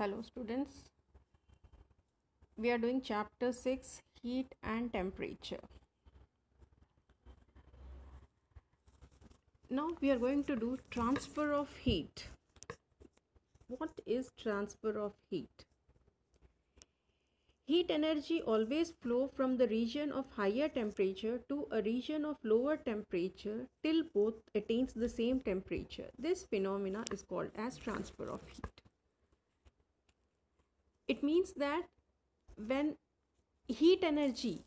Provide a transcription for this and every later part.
Hello students, we are doing chapter 6 heat and temperature. Now we are going to do transfer of heat. What is transfer of heat? Heat energy always flow from the region of higher temperature to a region of lower temperature till both attains the same temperature. This phenomena is called as transfer of heat. It means that when heat energy,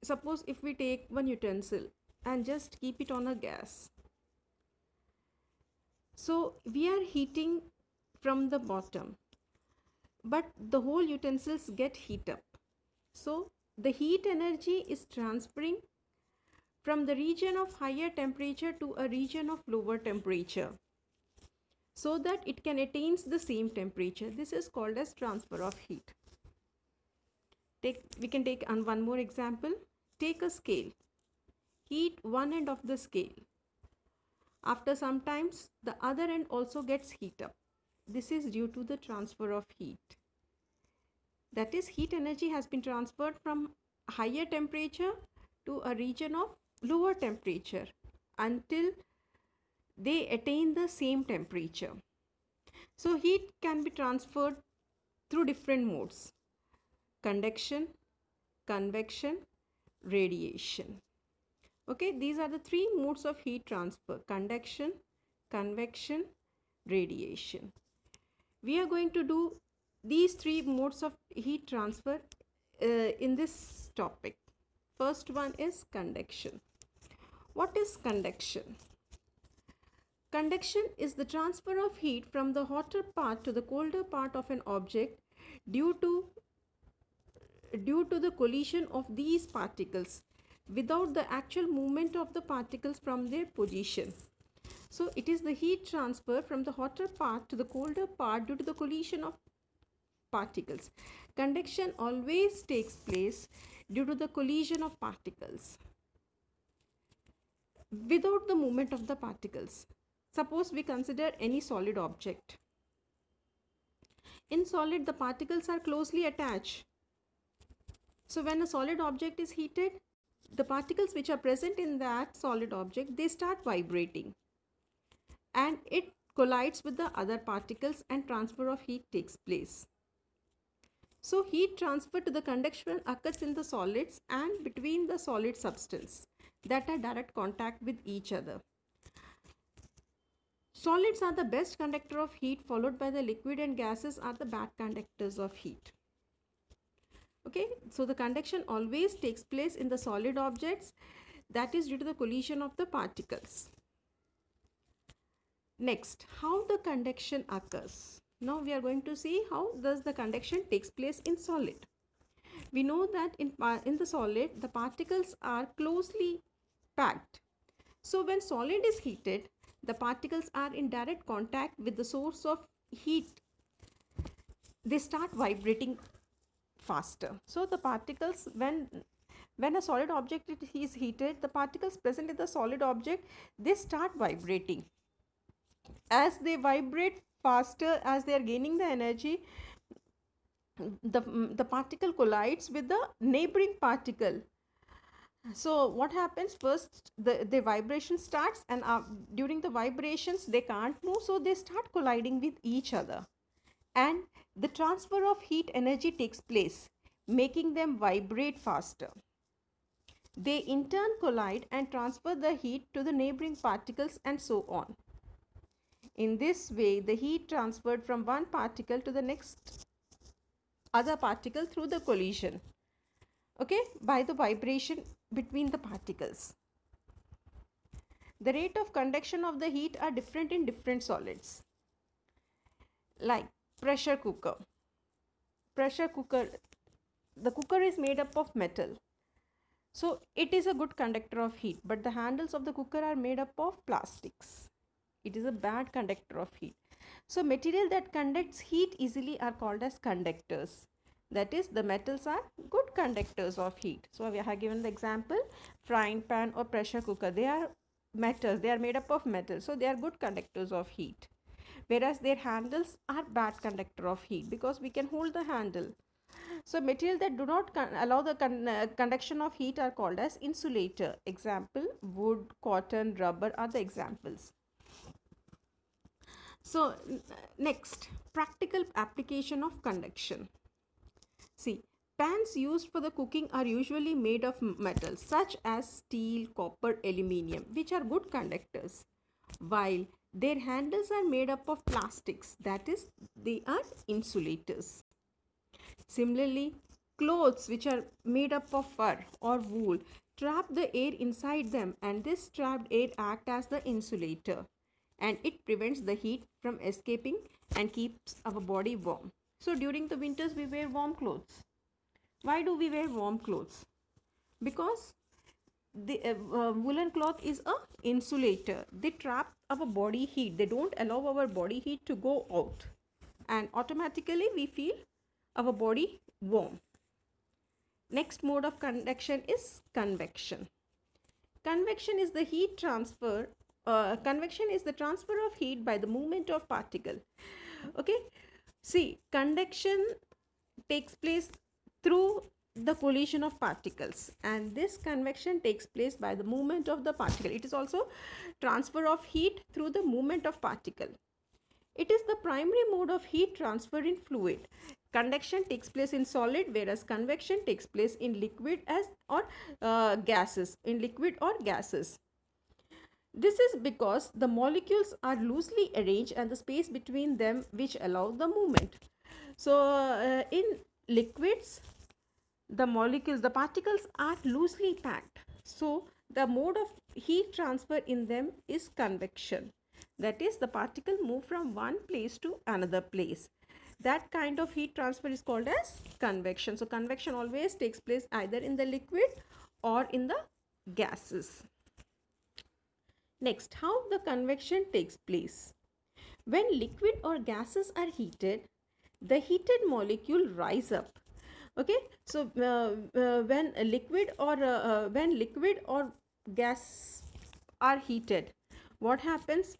suppose if we take one utensil and just keep it on a gas, so we are heating from the bottom, but the whole utensils get heat up. So the heat energy is transferring from the region of higher temperature to a region of lower temperature so that it can attain the same temperature. This is called as transfer of heat. We can take one more example. Take a scale. Heat one end of the scale. After some times, the other end also gets heat up. This is due to the transfer of heat. That is, heat energy has been transferred from higher temperature to a region of lower temperature until they attain the same temperature. So heat can be transferred through different modes: conduction, convection, radiation. Okay, these are the three modes of heat transfer: conduction, convection, radiation. We are going to do these three modes of heat transfer in this topic. First one is conduction. What is conduction? Conduction is the transfer of heat from the hotter part to the colder part of an object due to the collision of these particles without the actual movement of the particles from their position. So it is the heat transfer from the hotter part to the colder part due to the collision of particles. Conduction always takes place due to the collision of particles without the movement of the particles. Suppose we consider any solid object. In solid, the particles are closely attached. So when a solid object is heated, the particles which are present in that solid object, they start vibrating and it collides with the other particles and transfer of heat takes place. So heat transfer to the conduction occurs in the solids and between the solid substance that are direct contact with each other. Solids are the best conductor of heat, followed by the liquid, and gases are the bad conductors of heat. Okay, so the conduction always takes place in the solid objects, that is due to the collision of the particles. Next, how the conduction occurs. Now we are going to see how does the conduction takes place in solid. We know that in the solid, the particles are closely packed. So when solid is heated, the particles are in direct contact with the source of heat. They start vibrating faster. So the particles, when a solid object is heated, the particles present in the solid object, they start vibrating. As they vibrate faster, as they are gaining the energy, the particle collides with the neighboring particle. So what happens? First the vibration starts, and during the vibrations they can't move, so they start colliding with each other, and the transfer of heat energy takes place, making them vibrate faster. They in turn collide and transfer the heat to the neighboring particles and so on. In this way, the heat transferred from one particle to the next other particle through the collision, okay, by the vibration between the particles. The rate of conduction of the heat are different in different solids. Like pressure cooker. The cooker is made up of metal. So it is a good conductor of heat, but the handles of the cooker are made up of plastics. It is a bad conductor of heat. So material that conducts heat easily are called as conductors. That is, the metals are good conductors of heat. So we have given the example, frying pan or pressure cooker. They are metals. They are made up of metal. So they are good conductors of heat. whereas their handles are bad conductor of heat because we can hold the handle. So material that do not allow the conduction of heat are called as insulator. Example, wood, cotton, rubber are the examples. So next, practical application of conduction. See, pans used for the cooking are usually made of metals such as steel, copper, aluminium, which are good conductors, while their handles are made up of plastics, that is, they are insulators. Similarly, clothes which are made up of fur or wool trap the air inside them, and this trapped air acts as the insulator, and it prevents the heat from escaping and keeps our body warm. So during the winters we wear warm clothes. Why do we wear warm clothes? Because the woolen cloth is a insulator. They trap our body heat. They don't allow our body heat to go out, and automatically we feel our body warm. Next mode of conduction is convection. Convection is the heat transfer. Convection is the transfer of heat by the movement of particle. Okay, see, conduction takes place through the collision of particles, and this convection takes place by the movement of the particle. It is also transfer of heat through the movement of particle. It is the primary mode of heat transfer in fluid. Conduction takes place in solid, whereas convection takes place in liquid or gases. In liquid or gases. This is because the molecules are loosely arranged and the space between them which allow the movement. So in liquids, the molecules, the particles are loosely packed. So the mode of heat transfer in them is convection. That is, the particle move from one place to another place. That kind of heat transfer is called as convection. So convection always takes place either in the liquid or in the gases. Next, how the convection takes place. When liquid or gases are heated, the heated molecule rise up. Okay, so when liquid or gas are heated, what happens?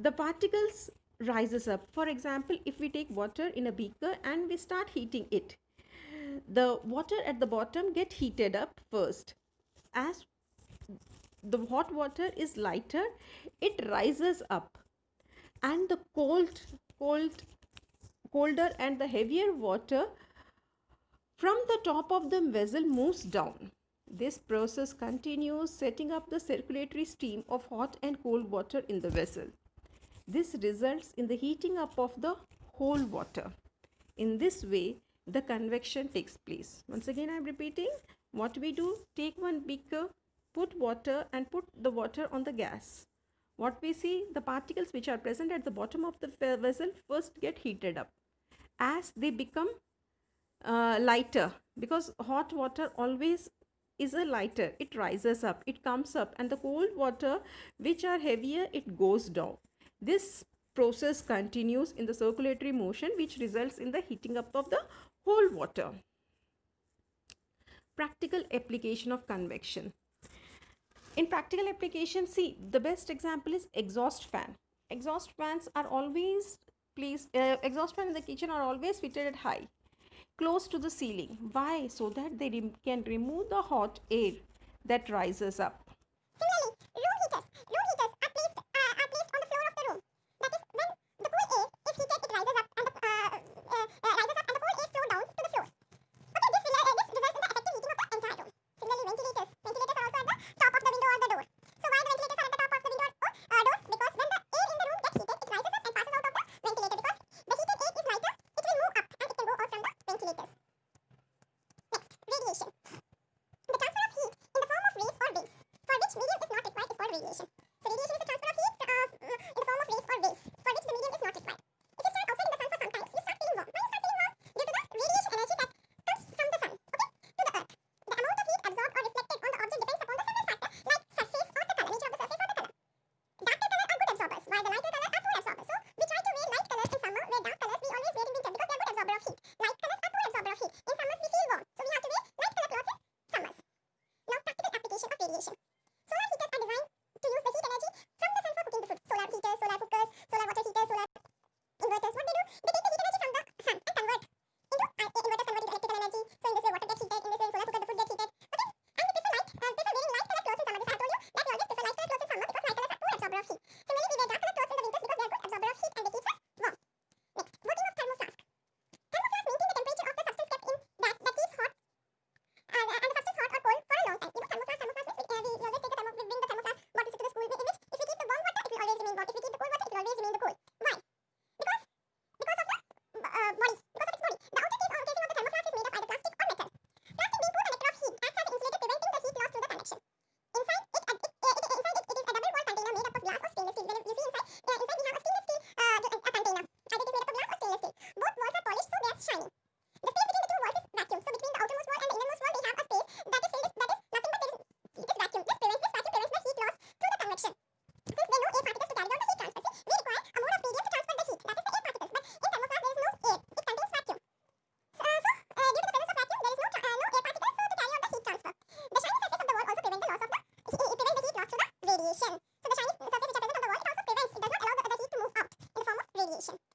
The particles rises up. For example, if we take water in a beaker and we start heating it, the water at the bottom get heated up first. As the hot water is lighter, it rises up, and the colder and the heavier water from the top of the vessel moves down. This process continues, setting up the circulatory stream of hot and cold water in the vessel. This results in the heating up of the whole water. In this way, the convection takes place. Once again, I am repeating what we do. Take one beaker, put water and put the water on the gas. What we see, the particles which are present at the bottom of the vessel first get heated up. As they become lighter, because hot water always is a lighter, it rises up, it comes up, and the cold water which are heavier, it goes down. This process continues in the circulatory motion, which results in the heating up of the whole water. Practical application of convection. In practical application, see, the best example is exhaust fan. Exhaust fans are always placed, exhaust fan in the kitchen are always fitted at high, close to the ceiling. Why? So that they can remove the hot air that rises up. Similarly, room heaters. Room heaters are placed on the floor of the room. That is, when the cool air is heated, it rises up and the cold air flows down to the floor. Okay, this results in the effective heating of the entire room. Similarly, ventilators. Ventilators are also at the top of the window or the door. So why the ventilators are at the top of the window or door? Because when the air in the room gets heated, it rises up and passes out of the ventilator. Because the heated air is lighter, it will move up and it can go out from the ventilators. Next, radiation. The transfer of heat in the form of rays or waves. radiation. So the shiny surface which are present on the wall, it also prevents, it does not allow the heat to move out in the form of radiation.